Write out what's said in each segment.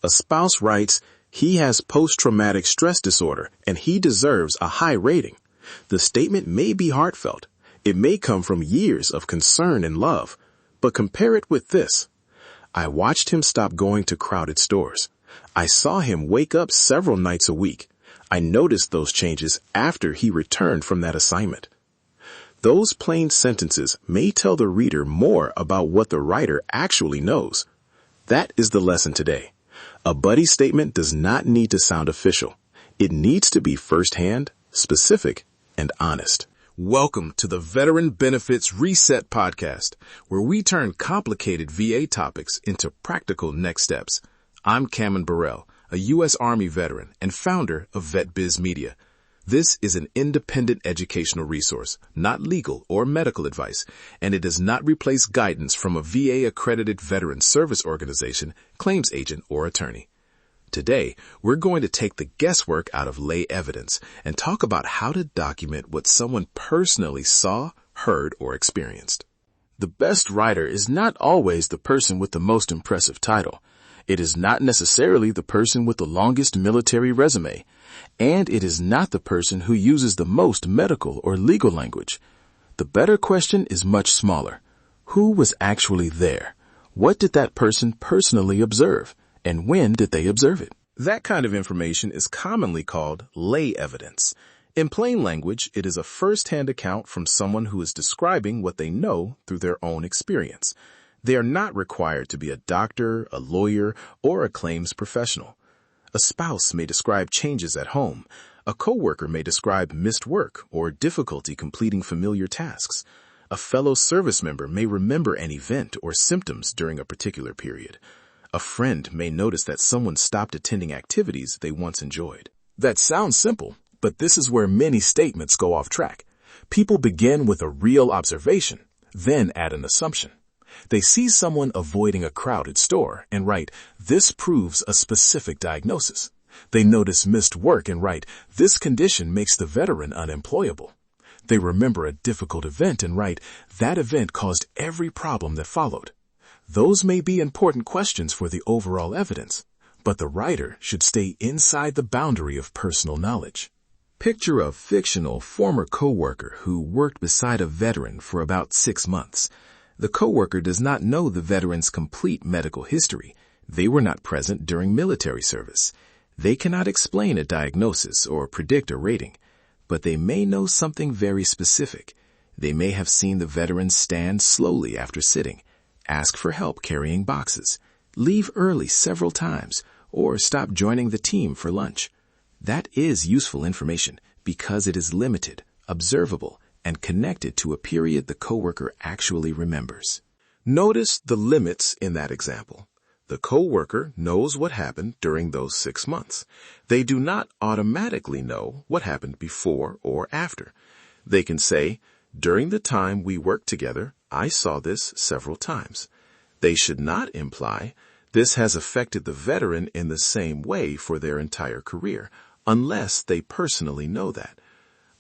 A spouse writes, "He has post-traumatic stress disorder and he deserves a high rating." The statement may be heartfelt. It may come from years of concern and love. But compare it with this. "I watched him stop going to crowded stores. I saw him wake up several nights a week. I noticed those changes after he returned from that assignment." Those plain sentences may tell the reader more about what the writer actually knows. That is the lesson today. A buddy statement does not need to sound official. It needs to be firsthand, specific, and honest. Welcome to the Veteran Benefits Reset Podcast, where we turn complicated VA topics into practical next steps. I'm Cameron Burrell, a U.S. Army veteran and founder of VetBiz Media. This is an independent educational resource, not legal or medical advice, and it does not replace guidance from a VA-accredited veteran service organization, claims agent, or attorney. Today, we're going to take the guesswork out of lay evidence and talk about how to document what someone personally saw, heard, or experienced. The best writer is not always the person with the most impressive title. It is not necessarily the person with the longest military resume, and it is not the person who uses the most medical or legal language. The better question is much smaller. Who was actually there? What did that person personally observe? And when did they observe it? That kind of information is commonly called lay evidence. In plain language, it is a first-hand account from someone who is describing what they know through their own experience. They are not required to be a doctor, a lawyer, or a claims professional. A spouse may describe changes at home. A coworker may describe missed work or difficulty completing familiar tasks. A fellow service member may remember an event or symptoms during a particular period. A friend may notice that someone stopped attending activities they once enjoyed. That sounds simple, but this is where many statements go off track. People begin with a real observation, then add an assumption. They see someone avoiding a crowded store and write, "This proves a specific diagnosis." They notice missed work and write, "This condition makes the veteran unemployable." They remember a difficult event and write, "That event caused every problem that followed." Those may be important questions for the overall evidence, but the writer should stay inside the boundary of personal knowledge. Picture a fictional former coworker who worked beside a veteran for about 6 months. The coworker does not know the veteran's complete medical history. They were not present during military service. They cannot explain a diagnosis or predict a rating, but they may know something very specific. They may have seen the veteran stand slowly after sitting, ask for help carrying boxes, leave early several times, or stop joining the team for lunch. That is useful information because it is limited, observable, and connected to a period the coworker actually remembers. Notice the limits in that example. The coworker knows what happened during those 6 months. They do not automatically know what happened before or after. They can say, "During the time we worked together, I saw this several times." They should not imply, "This has affected the veteran in the same way for their entire career," unless they personally know that.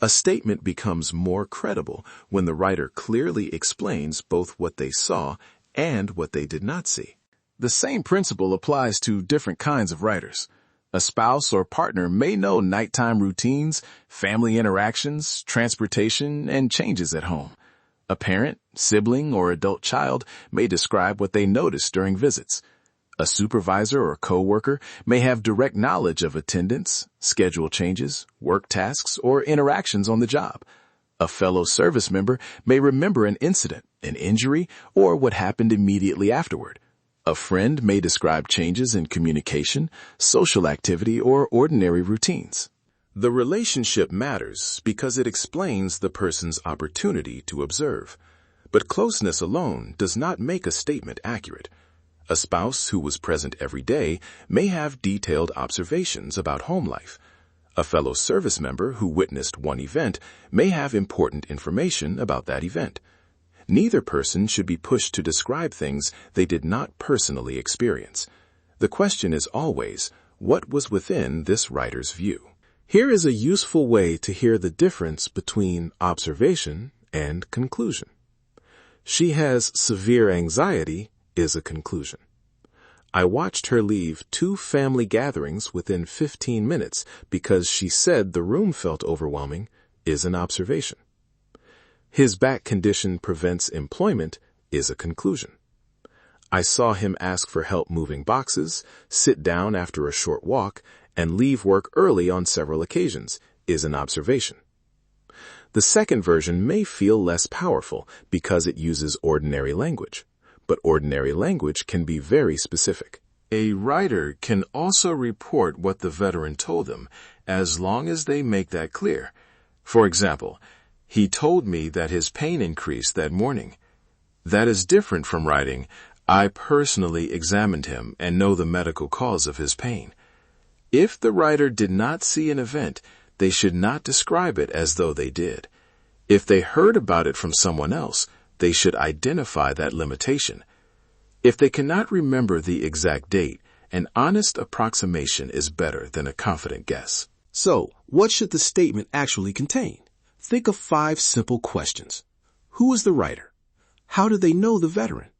A statement becomes more credible when the writer clearly explains both what they saw and what they did not see. The same principle applies to different kinds of writers. A spouse or partner may know nighttime routines, family interactions, transportation, and changes at home. A parent, sibling, or adult child may describe what they noticed during visits. A supervisor or coworker may have direct knowledge of attendance, schedule changes, work tasks, or interactions on the job. A fellow service member may remember an incident, an injury, or what happened immediately afterward. A friend may describe changes in communication, social activity, or ordinary routines. The relationship matters because it explains the person's opportunity to observe. But closeness alone does not make a statement accurate. A spouse who was present every day may have detailed observations about home life. A fellow service member who witnessed one event may have important information about that event. Neither person should be pushed to describe things they did not personally experience. The question is always, what was within this writer's view? Here is a useful way to hear the difference between observation and conclusion. "She has severe anxiety" is a conclusion. I watched her leave 2 family gatherings within 15 minutes because she said the room felt overwhelming is an observation. His back condition prevents employment is a conclusion. I saw him ask for help moving boxes, sit down after a short walk, and leave work early on several occasions is an observation. The second version may feel less powerful because it uses ordinary language, but ordinary language can be very specific. A writer can also report what the veteran told them, as long as they make that clear. For example, he told me that his pain increased that morning. That is different from writing, I personally examined him and know the medical cause of his pain. If the writer did not see an event, they should not describe it as though they did. If they heard about it from someone else, they should identify that limitation. If they cannot remember the exact date, an honest approximation is better than a confident guess. So, what should the statement actually contain? Think of 5 simple questions. Who is the writer? How do they know the veteran?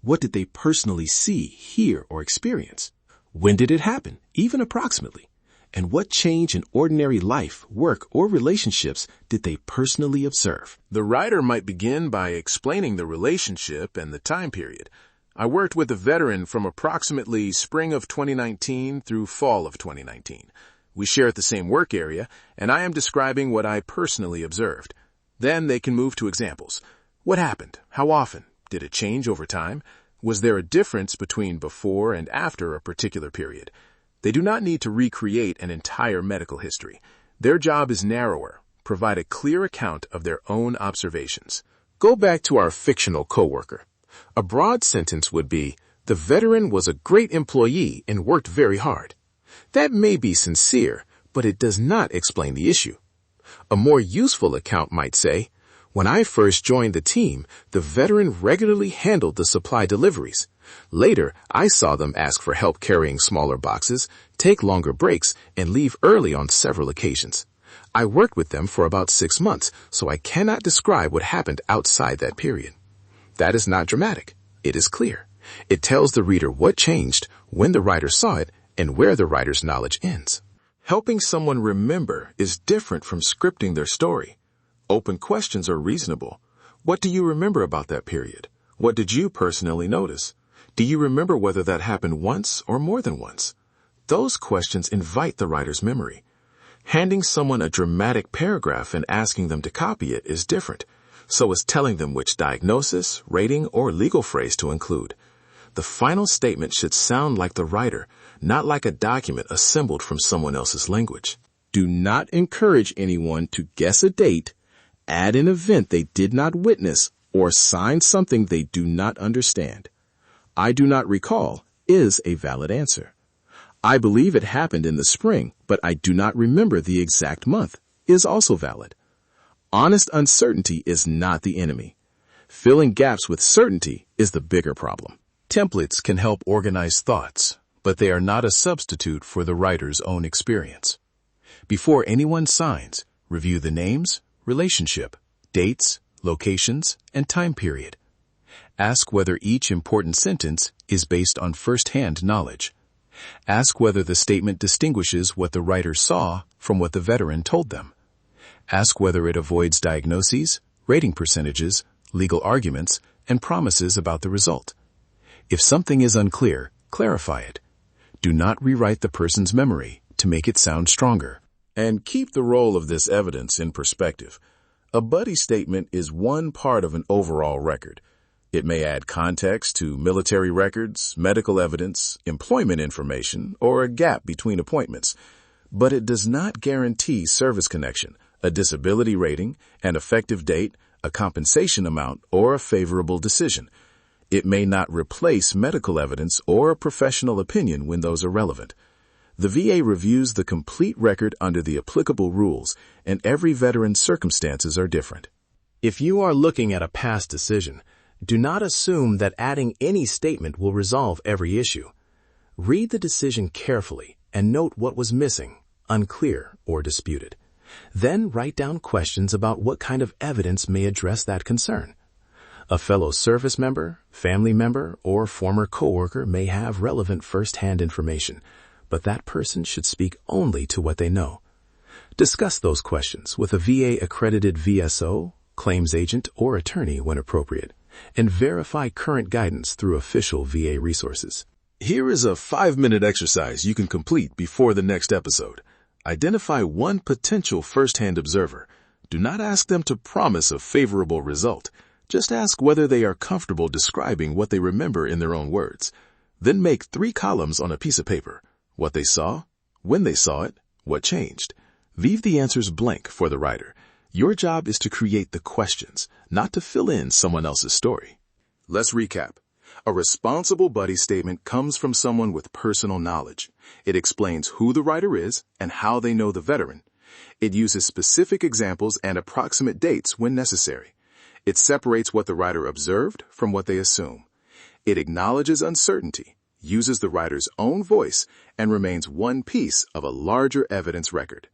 What did they personally see, hear, or experience? When did it happen, even approximately? And what change in ordinary life, work, or relationships did they personally observe? The writer might begin by explaining the relationship and the time period. I worked with a veteran from approximately spring of 2019 through fall of 2019. We share the same work area, and I am describing what I personally observed. Then they can move to examples. What happened? How often? Did it change over time? Was there a difference between before and after a particular period? They do not need to recreate an entire medical history. Their job is narrower. Provide a clear account of their own observations. Go back to our fictional coworker. A broad sentence would be, the veteran was a great employee and worked very hard. That may be sincere, but it does not explain the issue. A more useful account might say, when I first joined the team, the veteran regularly handled the supply deliveries. Later, I saw them ask for help carrying smaller boxes, take longer breaks, and leave early on several occasions. I worked with them for about 6 months, so I cannot describe what happened outside that period. That is not dramatic. It is clear. It tells the reader what changed, when the writer saw it, and where the writer's knowledge ends. Helping someone remember is different from scripting their story. Open questions are reasonable. What do you remember about that period? What did you personally notice? Do you remember whether that happened once or more than once? Those questions invite the writer's memory. Handing someone a dramatic paragraph and asking them to copy it is different. So is telling them which diagnosis, rating, or legal phrase to include. The final statement should sound like the writer, not like a document assembled from someone else's language. Do not encourage anyone to guess a date, add an event they did not witness, or sign something they do not understand. I do not recall is a valid answer. I believe it happened in the spring, but I do not remember the exact month is also valid. Honest uncertainty is not the enemy. Filling gaps with certainty is the bigger problem. Templates can help organize thoughts, but they are not a substitute for the writer's own experience. Before anyone signs, review the names, relationship, dates, locations, and time period. Ask whether each important sentence is based on first-hand knowledge. Ask whether the statement distinguishes what the writer saw from what the veteran told them. Ask whether it avoids diagnoses, rating percentages, legal arguments, and promises about the result. If something is unclear, clarify it. Do not rewrite the person's memory to make it sound stronger. And keep the role of this evidence in perspective. A buddy statement is one part of an overall record. It may add context to military records, medical evidence, employment information, or a gap between appointments. But it does not guarantee service connection, a disability rating, an effective date, a compensation amount, or a favorable decision. It may not replace medical evidence or a professional opinion when those are relevant. The VA reviews the complete record under the applicable rules, and every veteran's circumstances are different. If you are looking at a past decision, do not assume that adding any statement will resolve every issue. Read the decision carefully and note what was missing, unclear, or disputed. Then write down questions about what kind of evidence may address that concern. A fellow service member, family member, or former coworker may have relevant first-hand information, but that person should speak only to what they know. Discuss those questions with a VA-accredited VSO, claims agent, or attorney when appropriate, and verify current guidance through official VA resources. Here is a 5-minute exercise you can complete before the next episode. Identify one potential first-hand observer. Do not ask them to promise a favorable result. Just ask whether they are comfortable describing what they remember in their own words. Then make 3 columns on a piece of paper. What they saw, when they saw it, what changed. Leave the answers blank for the writer. Your job is to create the questions, not to fill in someone else's story. Let's recap. A responsible buddy statement comes from someone with personal knowledge. It explains who the writer is and how they know the veteran. It uses specific examples and approximate dates when necessary. It separates what the writer observed from what they assume. It acknowledges uncertainty, uses the writer's own voice, and remains one piece of a larger evidence record.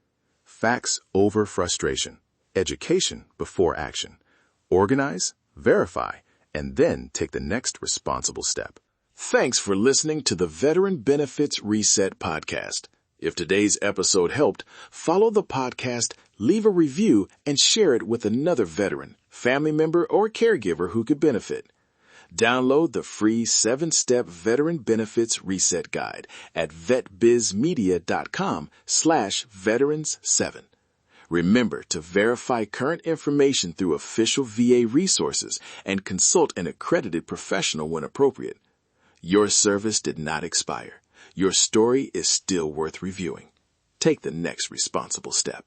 Facts over frustration. Education before action. Organize, verify, and then take the next responsible step. Thanks for listening to the Veteran Benefits Reset podcast. If today's episode helped, follow the podcast, leave a review, and share it with another veteran, family member, or caregiver who could benefit. Download the free 7-step Veteran Benefits Reset Guide at vetbizmedia.com/veterans7. Remember to verify current information through official VA resources and consult an accredited professional when appropriate. Your service did not expire. Your story is still worth reviewing. Take the next responsible step.